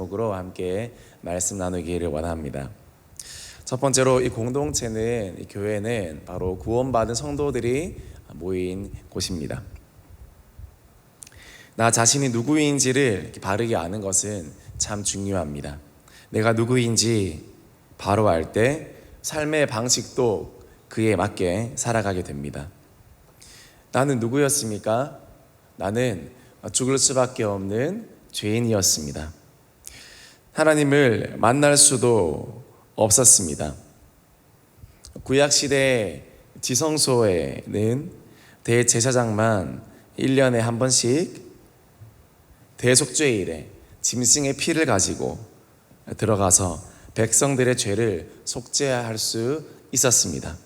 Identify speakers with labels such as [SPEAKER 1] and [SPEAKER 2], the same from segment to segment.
[SPEAKER 1] 제목으로 함께 말씀 나누기를 원합니다. 첫 번째로 이 공동체는, 이 교회는 바로 구원받은 성도들이 모인 곳입니다. 나 자신이 누구인지를 바르게 아는 것은 참 중요합니다. 내가 누구인지 바로 알 때 삶의 방식도 그에 맞게 살아가게 됩니다. 나는 누구였습니까? 나는 죽을 수밖에 없는 죄인이었습니다. 하나님을 만날 수도 없었습니다. 구약시대 지성소에는 대제사장만 1년에 한 번씩 대속죄일에 짐승의 피를 가지고 들어가서 백성들의 죄를 속죄할 수 있었습니다.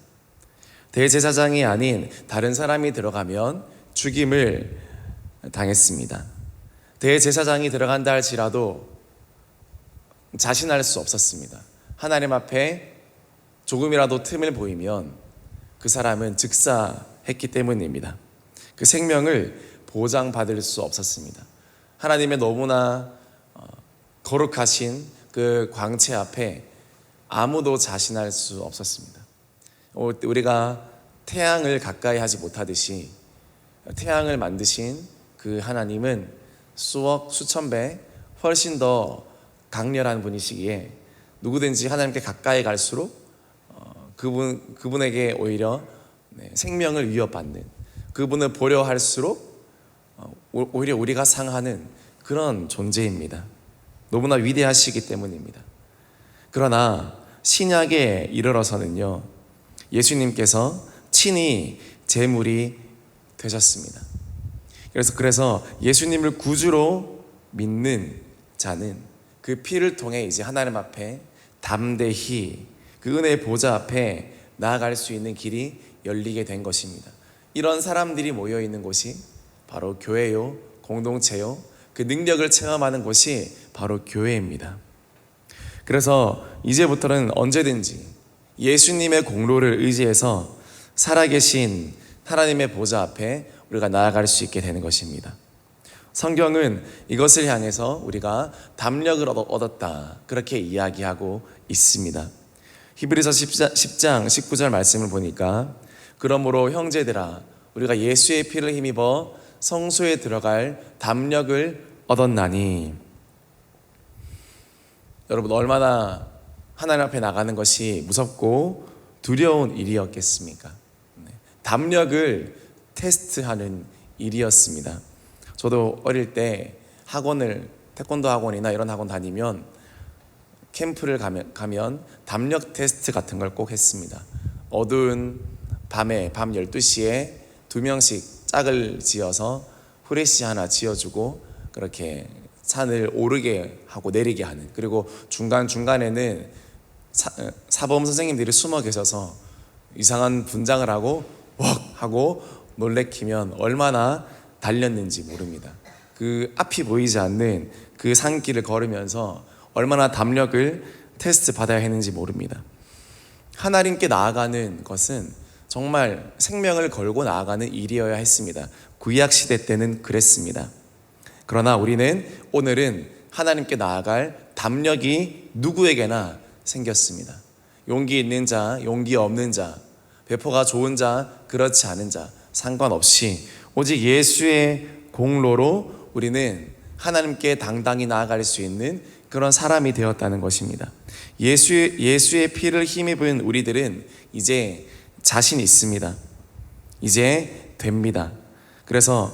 [SPEAKER 1] 대제사장이 아닌 다른 사람이 들어가면 죽임을 당했습니다. 대제사장이 들어간다 할지라도 자신할 수 없었습니다. 하나님 앞에 조금이라도 틈을 보이면 그 사람은 즉사했기 때문입니다. 그 생명을 보장받을 수 없었습니다. 하나님의 너무나 거룩하신 그 광채 앞에 아무도 자신할 수 없었습니다. 우리가 태양을 가까이 하지 못하듯이 태양을 만드신 그 하나님은 수천 배 훨씬 더 강렬한 분이시기에 누구든지 하나님께 가까이 갈수록 그분에게 오히려 생명을 위협받는, 그분을 보려 할수록 오히려 우리가 상하는 그런 존재입니다. 너무나 위대하시기 때문입니다. 그러나 신약에 이르러서는요, 예수님께서 친히 제물이 되셨습니다. 그래서 예수님을 구주로 믿는 자는 그 피를 통해 이제 하나님 앞에 담대히 그 은혜의 보좌 앞에 나아갈 수 있는 길이 열리게 된 것입니다. 이런 사람들이 모여 있는 곳이 바로 교회요, 공동체요, 그 능력을 체험하는 곳이 바로 교회입니다. 그래서 이제부터는 언제든지 예수님의 공로를 의지해서 살아계신 하나님의 보좌 앞에 우리가 나아갈 수 있게 되는 것입니다. 성경은 이것을 향해서 우리가 담력을 얻었다, 그렇게 이야기하고 있습니다. 히브리서 10장 19절 말씀을 보니까, 그러므로 형제들아 우리가 예수의 피를 힘입어 성소에 들어갈 담력을 얻었나니. 여러분, 얼마나 하나님 앞에 나가는 것이 무섭고 두려운 일이었겠습니까? 담력을 테스트하는 일이었습니다. 저도 어릴 때 학원을, 태권도 학원이나 이런 학원 다니면 캠프를 가면 담력 테스트 같은 걸 꼭 했습니다. 어두운 밤에, 밤 12시에 2명씩 짝을 지어서 후레쉬 하나 지어주고 그렇게 산을 오르게 하고 내리게 하는, 그리고 중간중간에는 사범 선생님들이 숨어 계셔서 이상한 분장을 하고 웍 하고 놀래키면 얼마나 달렸는지 모릅니다. 그 앞이 보이지 않는 그 산길을 걸으면서 얼마나 담력을 테스트 받아야 했는지 모릅니다. 하나님께 나아가는 것은 정말 생명을 걸고 나아가는 일이어야 했습니다. 구약시대 때는 그랬습니다. 그러나 우리는 오늘은 하나님께 나아갈 담력이 누구에게나 생겼습니다. 용기 있는 자, 용기 없는 자, 배포가 좋은 자, 그렇지 않은 자 상관없이 오직 예수의 공로로 우리는 하나님께 당당히 나아갈 수 있는 그런 사람이 되었다는 것입니다. 예수의 피를 힘입은 우리들은 이제 자신 있습니다. 이제 됩니다. 그래서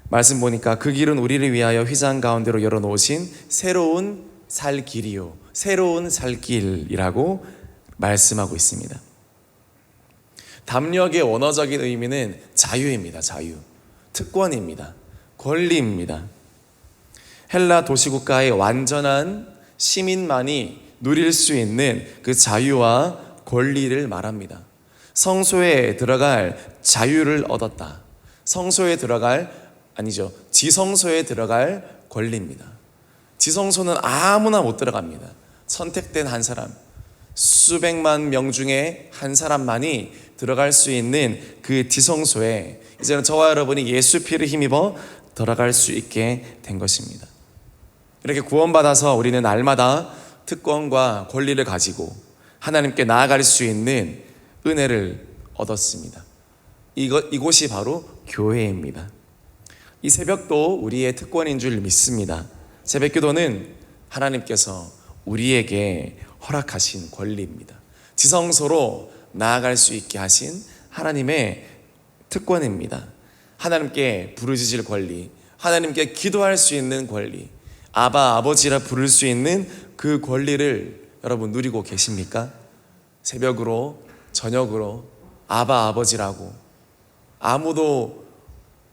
[SPEAKER 1] 말씀 보니까 그 길은 우리를 위하여 휘장 가운데로 열어놓으신 새로운 살 길이요, 새로운 살 길이라고 말씀하고 있습니다. 담력의 원어적인 의미는 자유입니다. 자유, 특권입니다. 권리입니다. 헬라 도시국가의 완전한 시민만이 누릴 수 있는 그 자유와 권리를 말합니다. 성소에 들어갈 자유를 얻었다. 성소에 들어갈, 아니죠, 지성소에 들어갈 권리입니다. 지성소는 아무나 못 들어갑니다. 선택된 한 사람, 수백만 명 중에 한 사람만이 들어갈 수 있는 그 지성소에 이제는 저와 여러분이 예수 피를 힘입어 들어갈 수 있게 된 것입니다. 이렇게 구원받아서 우리는 날마다 특권과 권리를 가지고 하나님께 나아갈 수 있는 은혜를 얻었습니다. 이곳이 바로 교회입니다. 이 새벽도 우리의 특권인 줄 믿습니다. 새벽기도는 하나님께서 우리에게 허락하신 권리입니다. 지성소로 나아갈 수 있게 하신 하나님의 특권입니다. 하나님께 부르짖을 권리, 하나님께 기도할 수 있는 권리, 아바 아버지라 부를 수 있는 그 권리를 여러분 누리고 계십니까? 새벽으로 저녁으로 아바 아버지라고 아무도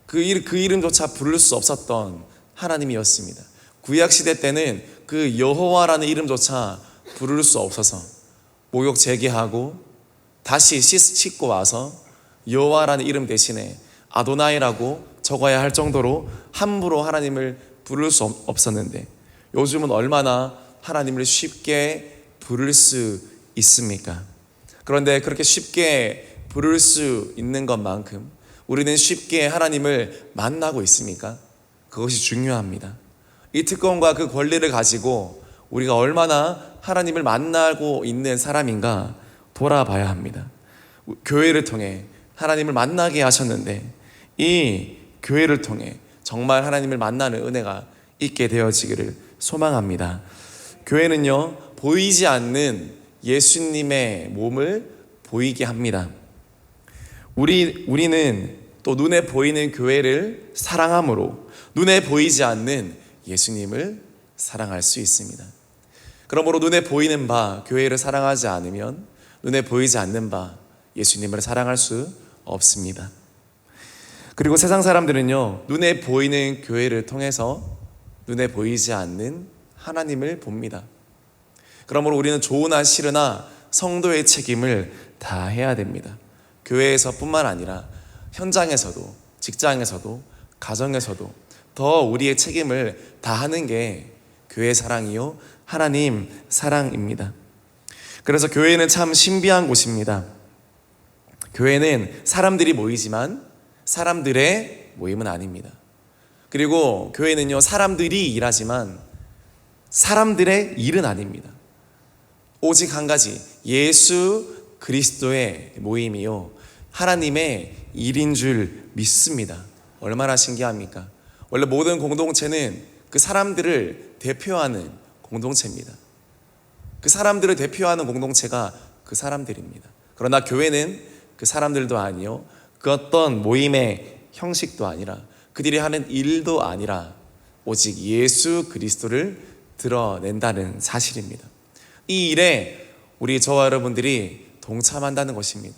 [SPEAKER 1] 그 이름조차 부를 수 없었던 하나님이었습니다. 구약시대 때는 그 여호와라는 이름조차 부를 수 없어서 목욕 재개하고 다시 씻고 와서 여호와라는 이름 대신에 아도나이라고 적어야 할 정도로 함부로 하나님을 부를 수 없었는데, 요즘은 얼마나 하나님을 쉽게 부를 수 있습니까? 그런데 그렇게 쉽게 부를 수 있는 것만큼 우리는 쉽게 하나님을 만나고 있습니까? 그것이 중요합니다. 이 특권과 그 권리를 가지고 우리가 얼마나 하나님을 만나고 있는 사람인가 돌아봐야 합니다. 교회를 통해 하나님을 만나게 하셨는데 이 교회를 통해 정말 하나님을 만나는 은혜가 있게 되어지기를 소망합니다. 교회는요, 보이지 않는 예수님의 몸을 보이게 합니다. 우리는 또 눈에 보이는 교회를 사랑함으로 눈에 보이지 않는 예수님을 사랑할 수 있습니다. 그러므로 눈에 보이는 바 교회를 사랑하지 않으면 눈에 보이지 않는 바 예수님을 사랑할 수 없습니다. 그리고 세상 사람들은요, 눈에 보이는 교회를 통해서 눈에 보이지 않는 하나님을 봅니다. 그러므로 우리는 좋으나 싫으나 성도의 책임을 다 해야 됩니다. 교회에서뿐만 아니라 현장에서도, 직장에서도, 가정에서도 더 우리의 책임을 다하는 게 교회 사랑이요 하나님 사랑입니다. 그래서 교회는 참 신비한 곳입니다. 교회는 사람들이 모이지만 사람들의 모임은 아닙니다. 그리고 교회는요, 사람들이 일하지만 사람들의 일은 아닙니다. 오직 한 가지, 예수 그리스도의 모임이요 하나님의 일인 줄 믿습니다. 얼마나 신기합니까? 원래 모든 공동체는 그 사람들을 대표하는 공동체입니다. 그 사람들을 대표하는 공동체가 그 사람들입니다. 그러나 교회는 그 사람들도 아니요, 그 어떤 모임의 형식도 아니라, 그들이 하는 일도 아니라 오직 예수 그리스도를 드러낸다는 사실입니다. 이 일에 우리 저와 여러분들이 동참한다는 것입니다.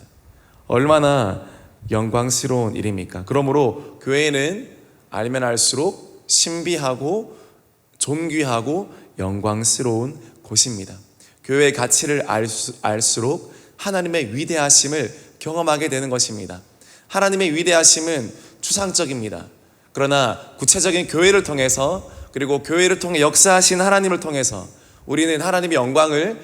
[SPEAKER 1] 얼마나 영광스러운 일입니까? 그러므로 교회는 알면 알수록 신비하고 존귀하고 영광스러운 곳입니다. 교회의 가치를 알수록 하나님의 위대하심을 경험하게 되는 것입니다. 하나님의 위대하심은 추상적입니다. 그러나 구체적인 교회를 통해서, 그리고 교회를 통해 역사하신 하나님을 통해서 우리는 하나님의 영광을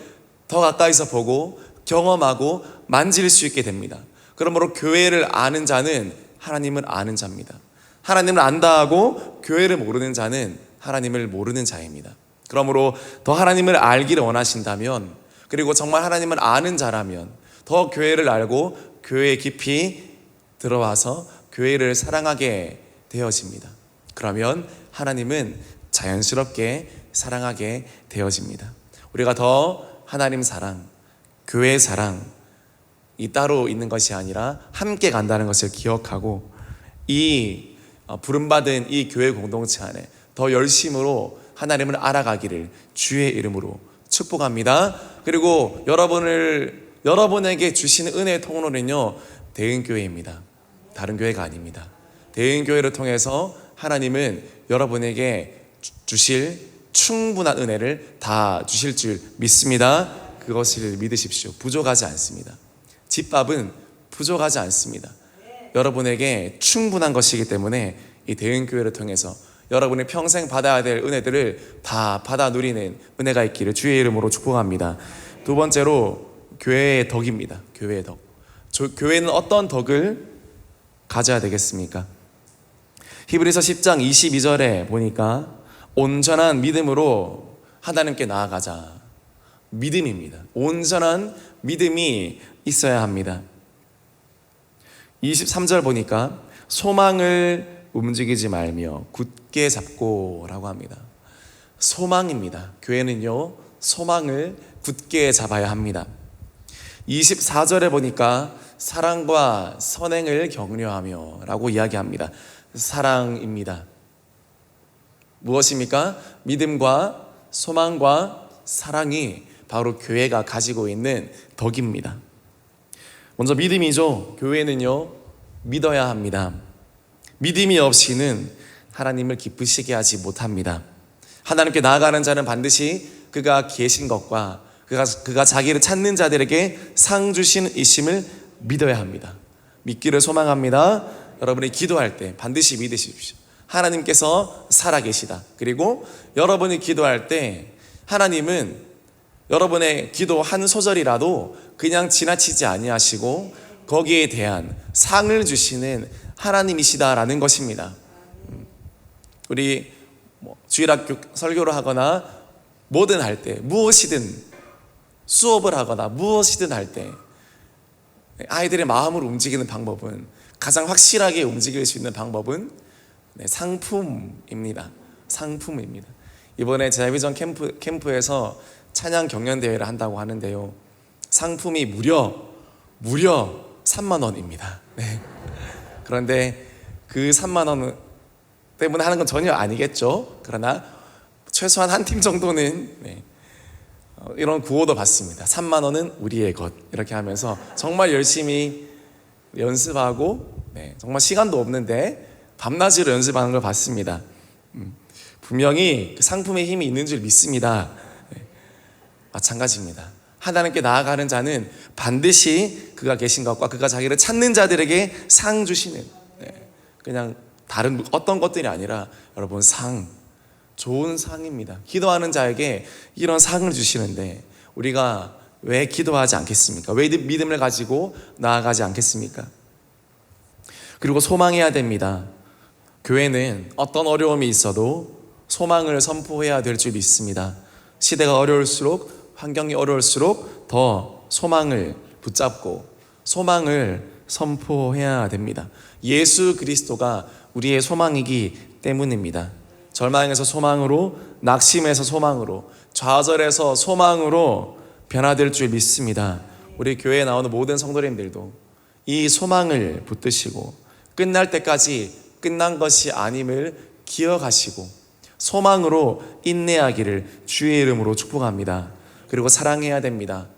[SPEAKER 1] 더 가까이서 보고 경험하고 만질 수 있게 됩니다. 그러므로 교회를 아는 자는 하나님을 아는 자입니다. 하나님을 안다 하고 교회를 모르는 자는 하나님을 모르는 자입니다. 그러므로 더 하나님을 알기를 원하신다면, 그리고 정말 하나님을 아는 자라면 더 교회를 알고 교회에 깊이 들어와서 교회를 사랑하게 되어집니다. 그러면 하나님은 자연스럽게 사랑하게 되어집니다. 우리가 더 하나님 사랑, 교회 사랑 이 따로 있는 것이 아니라 함께 간다는 것을 기억하고 이 부름받은 이 교회 공동체 안에 더 열심으로 하나님을 알아가기를 주의 이름으로 축복합니다. 그리고 여러분에게 주시는 은혜의 통로는요, 대은교회입니다. 다른 교회가 아닙니다. 대은교회를 통해서 하나님은 여러분에게 주실 충분한 은혜를 다 주실 줄 믿습니다. 그것을 믿으십시오. 부족하지 않습니다. 집밥은 부족하지 않습니다. 여러분에게 충분한 것이기 때문에 이 대은교회를 통해서 여러분이 평생 받아야 될 은혜들을 다 받아 누리는 은혜가 있기를 주의 이름으로 축복합니다. 두 번째로 교회의 덕입니다. 교회의 덕. 교회는 어떤 덕을 가져야 되겠습니까? 히브리서 10장 22절에 보니까 온전한 믿음으로 하나님께 나아가자. 믿음입니다. 온전한 믿음이 있어야 합니다. 23절 보니까 소망을 움직이지 말며 굳게 잡고 라고 합니다. 소망입니다. 교회는요, 소망을 굳게 잡아야 합니다. 24절에 보니까 사랑과 선행을 격려하며 라고 이야기합니다. 사랑입니다. 무엇입니까? 믿음과 소망과 사랑이 바로 교회가 가지고 있는 덕입니다. 먼저 믿음이죠. 교회는요, 믿어야 합니다. 믿음이 없이는 하나님을 기쁘시게 하지 못합니다. 하나님께 나아가는 자는 반드시 그가 계신 것과 그가 자기를 찾는 자들에게 상 주신 이심을 믿어야 합니다. 믿기를 소망합니다. 여러분이 기도할 때 반드시 믿으십시오. 하나님께서 살아계시다. 그리고 여러분이 기도할 때 하나님은 여러분의 기도 한 소절이라도 그냥 지나치지 아니하시고 거기에 대한 상을 주시는 하나님이시다라는 것입니다. 우리 주일학교 설교를 하거나 뭐든 할 때, 무엇이든 수업을 하거나 무엇이든 할 때 아이들의 마음을 움직이는 방법은, 가장 확실하게 움직일 수 있는 방법은 상품입니다. 상품입니다. 이번에 제비전 캠프에서 찬양 경연 대회를 한다고 하는데요, 상품이 무려 3만 원입니다. 네. 그런데 그 3만 원 때문에 하는 건 전혀 아니겠죠. 그러나 최소한 한 팀 정도는 이런 구호도 받습니다. 3만 원은 우리의 것. 이렇게 하면서 정말 열심히 연습하고 정말 시간도 없는데 밤낮으로 연습하는 걸 봤습니다. 분명히 그 상품의 힘이 있는 줄 믿습니다. 마찬가지입니다. 하나님께 나아가는 자는 반드시 그가 계신 것과 그가 자기를 찾는 자들에게 상 주시는, 그냥 다른 어떤 것들이 아니라 여러분 좋은 상입니다. 기도하는 자에게 이런 상을 주시는데 우리가 왜 기도하지 않겠습니까? 왜 믿음을 가지고 나아가지 않겠습니까? 그리고 소망해야 됩니다. 교회는 어떤 어려움이 있어도 소망을 선포해야 될 줄 믿습니다. 시대가 어려울수록, 환경이 어려울수록 더 소망을 붙잡고 소망을 선포해야 됩니다. 예수 그리스도가 우리의 소망이기 때문입니다. 절망에서 소망으로, 낙심에서 소망으로, 좌절에서 소망으로 변화될 줄 믿습니다. 우리 교회에 나오는 모든 성도님들도 이 소망을 붙드시고 끝날 때까지 끝난 것이 아님을 기억하시고 소망으로 인내하기를 주의 이름으로 축복합니다. 그리고 사랑해야 됩니다.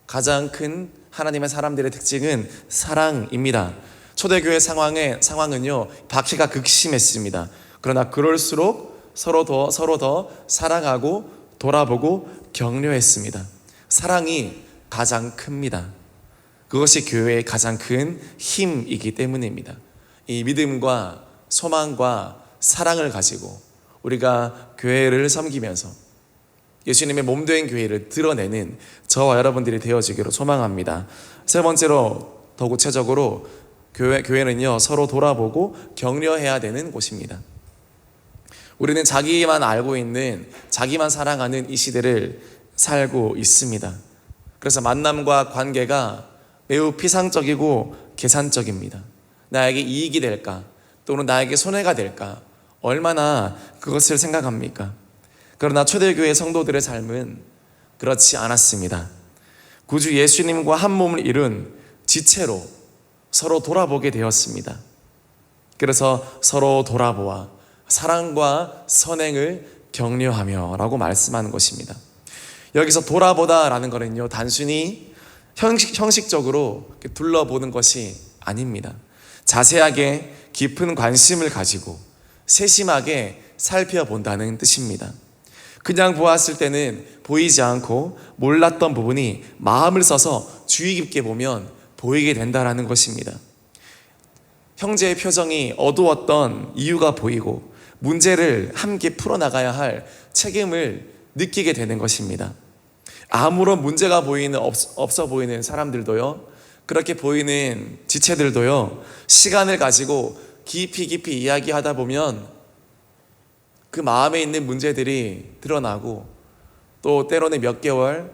[SPEAKER 1] 가장 큰 하나님의 사람들의 특징은 사랑입니다. 초대교회 상황은요, 박해가 극심했습니다. 그러나 그럴수록 서로 더 사랑하고 돌아보고 격려했습니다. 사랑이 가장 큽니다. 그것이 교회의 가장 큰 힘이기 때문입니다. 이 믿음과 소망과 사랑을 가지고 우리가 교회를 섬기면서 예수님의 몸된 교회를 드러내는 저와 여러분들이 되어지기로 소망합니다. 세 번째로, 더 구체적으로 교회는요, 서로 돌아보고 격려해야 되는 곳입니다. 우리는 자기만 알고 있는, 자기만 사랑하는 이 시대를 살고 있습니다. 그래서 만남과 관계가 매우 피상적이고 계산적입니다. 나에게 이익이 될까, 또는 나에게 손해가 될까, 얼마나 그것을 생각합니까? 그러나 초대교회 성도들의 삶은 그렇지 않았습니다. 구주 예수님과 한 몸을 이룬 지체로 서로 돌아보게 되었습니다. 그래서 서로 돌아보아 사랑과 선행을 격려하며 라고 말씀하는 것입니다. 여기서 돌아보다 라는 거는요, 단순히 형식적으로 둘러보는 것이 아닙니다. 자세하게 깊은 관심을 가지고 세심하게 살펴본다는 뜻입니다. 그냥 보았을 때는 보이지 않고 몰랐던 부분이 마음을 써서 주의 깊게 보면 보이게 된다는 것입니다. 형제의 표정이 어두웠던 이유가 보이고 문제를 함께 풀어나가야 할 책임을 느끼게 되는 것입니다. 아무런 문제가 없어 보이는 사람들도요, 그렇게 보이는 지체들도요, 시간을 가지고 깊이 이야기하다 보면 그 마음에 있는 문제들이 드러나고 또 때로는 몇 개월,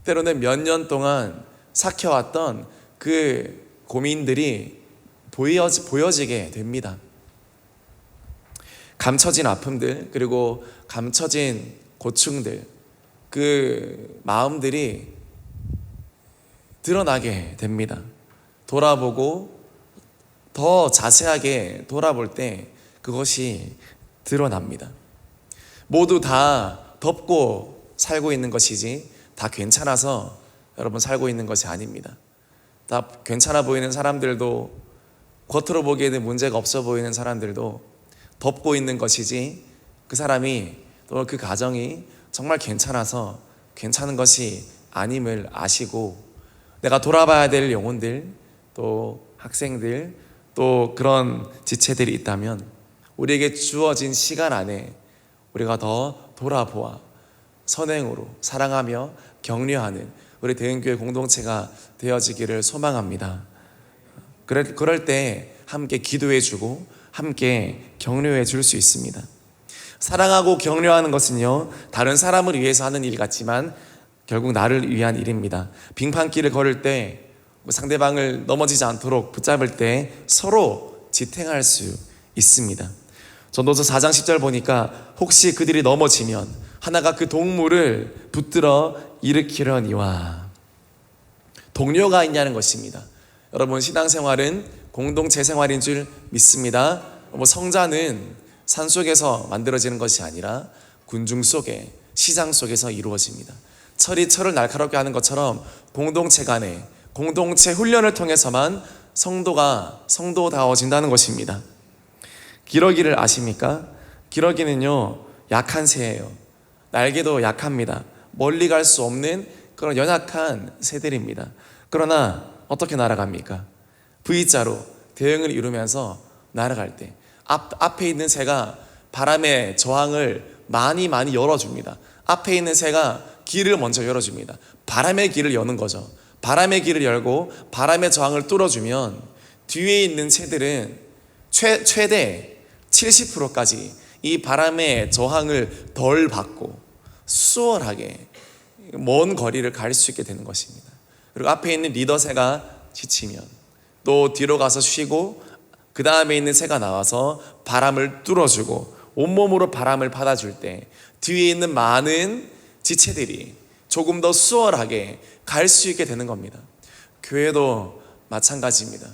[SPEAKER 1] 때로는 몇 년 동안 삭혀왔던 그 고민들이 보여지게 됩니다. 감춰진 아픔들, 그리고 감춰진 고충들, 그 마음들이 드러나게 됩니다. 돌아보고 더 자세하게 돌아볼 때 그것이 드러납니다. 모두 다 덮고 살고 있는 것이지 다 괜찮아서 여러분 살고 있는 것이 아닙니다. 다 괜찮아 보이는 사람들도, 겉으로 보기에는 문제가 없어 보이는 사람들도 덮고 있는 것이지, 그 사람이 또 그 가정이 정말 괜찮아서 괜찮은 것이 아님을 아시고, 내가 돌아봐야 될 영혼들, 또 학생들, 또 그런 지체들이 있다면 우리에게 주어진 시간 안에 우리가 더 돌아보아 선행으로 사랑하며 격려하는 우리 대흥교회 공동체가 되어지기를 소망합니다. 그럴 때 함께 기도해주고 함께 격려해 줄 수 있습니다. 사랑하고 격려하는 것은요, 다른 사람을 위해서 하는 일 같지만 결국 나를 위한 일입니다. 빙판길을 걸을 때 상대방을 넘어지지 않도록 붙잡을 때 서로 지탱할 수 있습니다. 전도서 4장 10절 보니까 혹시 그들이 넘어지면 하나가 그 동물을 붙들어 일으키려니와, 동료가 있냐는 것입니다. 여러분, 신앙생활은 공동체 생활인 줄 믿습니다. 성자는 산속에서 만들어지는 것이 아니라 군중 속에, 시장 속에서 이루어집니다. 철이 철을 날카롭게 하는 것처럼 공동체 간에 공동체 훈련을 통해서만 성도다워진다는 것입니다. 기러기를 아십니까? 기러기는요, 약한 새예요. 날개도 약합니다. 멀리 갈 수 없는 그런 연약한 새들입니다. 그러나 어떻게 날아갑니까? V자로 대형을 이루면서 날아갈 때 앞에 있는 새가 바람의 저항을 많이 열어줍니다. 앞에 있는 새가 길을 먼저 열어줍니다. 바람의 길을 여는 거죠. 바람의 길을 열고 바람의 저항을 뚫어주면 뒤에 있는 새들은 최대 70%까지 이 바람의 저항을 덜 받고 수월하게 먼 거리를 갈 수 있게 되는 것입니다. 그리고 앞에 있는 리더 새가 지치면 또 뒤로 가서 쉬고 그 다음에 있는 새가 나와서 바람을 뚫어주고 온몸으로 바람을 받아줄 때 뒤에 있는 많은 지체들이 조금 더 수월하게 갈 수 있게 되는 겁니다. 교회도 마찬가지입니다.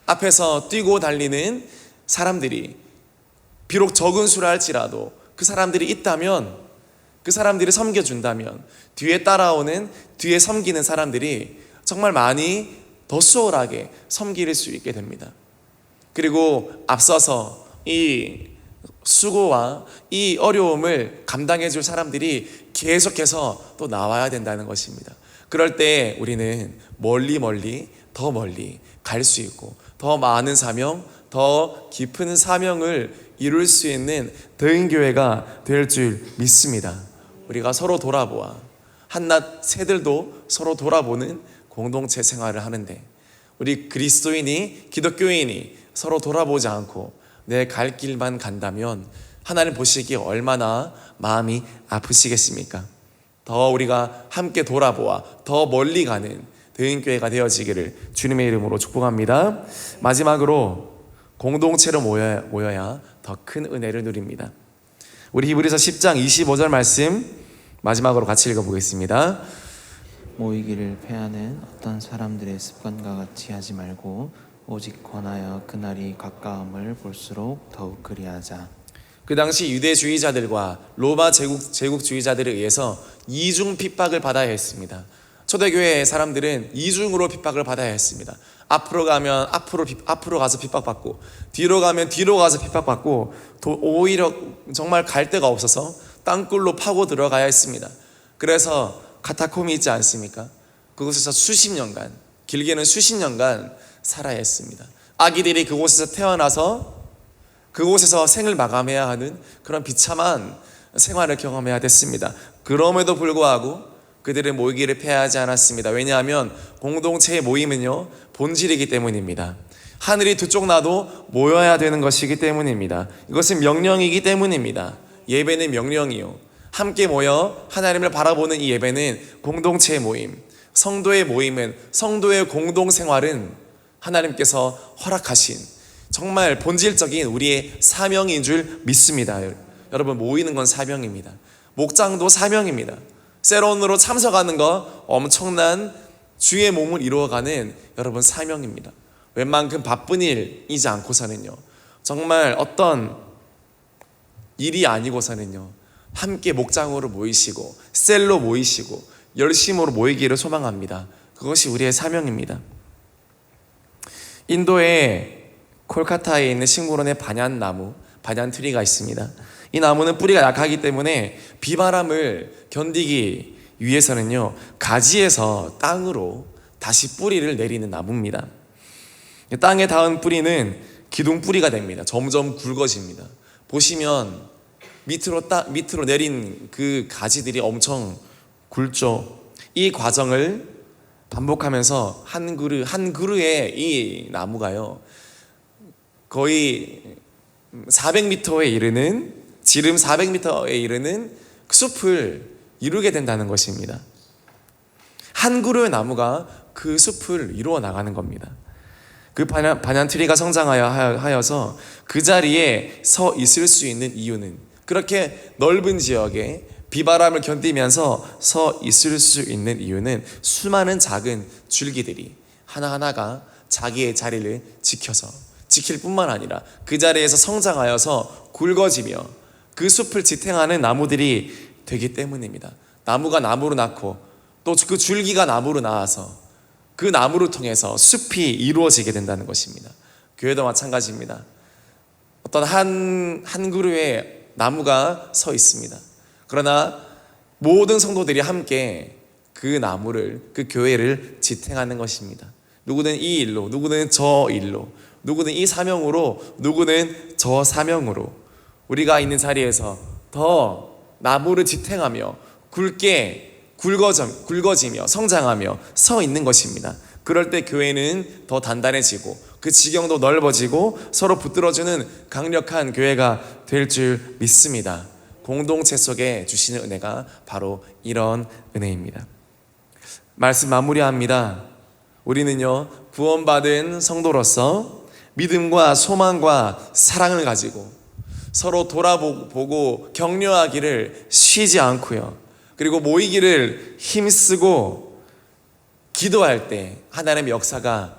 [SPEAKER 1] 앞에서 뛰고 달리는 사람들이 비록 적은 수라 할지라도 그 사람들이 있다면, 그 사람들이 섬겨준다면 뒤에 따라오는, 뒤에 섬기는 사람들이 정말 많이 더 수월하게 섬길 수 있게 됩니다. 그리고 앞서서 이 수고와 이 어려움을 감당해 줄 사람들이 계속해서 또 나와야 된다는 것입니다. 그럴 때 우리는 더 멀리 갈 수 있고 더 많은 사명, 더 깊은 사명을 이룰 수 있는 대흥교회가 될 줄 믿습니다. 우리가 서로 돌아보아 한낱 새들도 서로 돌아보는 공동체 생활을 하는데, 우리 그리스도인이, 기독교인이 서로 돌아보지 않고 내 갈 길만 간다면 하나님 보시기에 얼마나 마음이 아프시겠습니까? 더 우리가 함께 돌아보아 더 멀리 가는 대흥교회가 되어지기를 주님의 이름으로 축복합니다. 마지막으로 공동체로 모여야 더 큰 은혜를 누립니다. 우리 히브리서 10장 25절 말씀 마지막으로 같이 읽어보겠습니다.
[SPEAKER 2] 모이기를 패하는 어떤 사람들의 습관과 같이 하지 말고 오직 권하여 그날이 가까움을 볼수록 더욱 그리하자.
[SPEAKER 1] 그 당시 유대주의자들과 로마 제국주의자들에 의해서 이중 핍박을 받아야 했습니다. 초대교회 사람들은 이중으로 핍박을 받아야 했습니다. 앞으로 가면 앞으로 가서 핍박받고, 뒤로 가면 뒤로 가서 핍박받고, 오히려 정말 갈 데가 없어서 땅굴로 파고 들어가야 했습니다. 그래서 카타콤이 있지 않습니까? 그곳에서 수십 년간, 길게는 수십 년간 살아야 했습니다. 아기들이 그곳에서 태어나서 그곳에서 생을 마감해야 하는 그런 비참한 생활을 경험해야 됐습니다. 그럼에도 불구하고 그들은 모이기를 패하지 않았습니다. 왜냐하면 공동체의 모임은요, 본질이기 때문입니다. 하늘이 두 쪽 나도 모여야 되는 것이기 때문입니다. 이것은 명령이기 때문입니다. 예배는 명령이요. 함께 모여 하나님을 바라보는 이 예배는 공동체의 모임, 성도의 모임은, 성도의 공동생활은 하나님께서 허락하신 정말 본질적인 우리의 사명인 줄 믿습니다. 여러분, 모이는 건 사명입니다. 목장도 사명입니다. 세론으로 참석하는 거 엄청난 주의 몸을 이루어가는 여러분 사명입니다. 웬만큼 바쁜 일이지 않고서는요, 정말 어떤 일이 아니고서는요, 함께 목장으로 모이시고 셀로 모이시고 열심으로 모이기를 소망합니다. 그것이 우리의 사명입니다. 인도의 콜카타에 있는 식물원의 반얀나무, 반얀트리가 있습니다. 이 나무는 뿌리가 약하기 때문에 비바람을 견디기 위해서는요, 가지에서 땅으로 다시 뿌리를 내리는 나무입니다. 땅에 닿은 뿌리는 기둥 뿌리가 됩니다. 점점 굵어집니다. 보시면 밑으로 내린 그 가지들이 엄청 굵죠. 이 과정을 반복하면서 한 그루의 이 나무가요, 거의 400m에 이르는, 지름 400m에 이르는 숲을 이루게 된다는 것입니다. 한 그루의 나무가 그 숲을 이루어 나가는 겁니다. 그 반얀트리가 성장하여서 그 자리에 서 있을 수 있는 이유는, 그렇게 넓은 지역에 비바람을 견디면서 서 있을 수 있는 이유는 수많은 작은 줄기들이 하나하나가 자기의 자리를 지킬 뿐만 아니라 그 자리에서 성장하여서 굵어지며 그 숲을 지탱하는 나무들이 되기 때문입니다. 나무가 나무로 낳고 또 그 줄기가 나무로 나와서 그 나무를 통해서 숲이 이루어지게 된다는 것입니다. 교회도 마찬가지입니다. 어떤 한 그루의 나무가 서 있습니다. 그러나 모든 성도들이 함께 그 나무를, 그 교회를 지탱하는 것입니다. 누구는 이 일로, 누구는 저 일로, 누구는 이 사명으로, 누구는 저 사명으로 우리가 있는 자리에서 더 나무를 지탱하며 굵어지며 성장하며 서 있는 것입니다. 그럴 때 교회는 더 단단해지고 그 지경도 넓어지고 서로 붙들어주는 강력한 교회가 될 줄 믿습니다. 공동체 속에 주시는 은혜가 바로 이런 은혜입니다. 말씀 마무리합니다. 우리는요, 구원받은 성도로서 믿음과 소망과 사랑을 가지고 서로 돌아보고 격려하기를 쉬지 않고요, 그리고 모이기를 힘쓰고 기도할 때 하나님의 역사가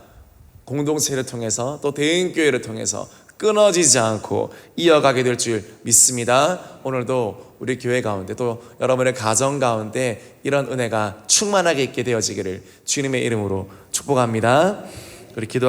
[SPEAKER 1] 공동체를 통해서 또 대인교회를 통해서 끊어지지 않고 이어가게 될 줄 믿습니다. 오늘도 우리 교회 가운데 또 여러분의 가정 가운데 이런 은혜가 충만하게 있게 되어지기를 주님의 이름으로 축복합니다. 우리 기도할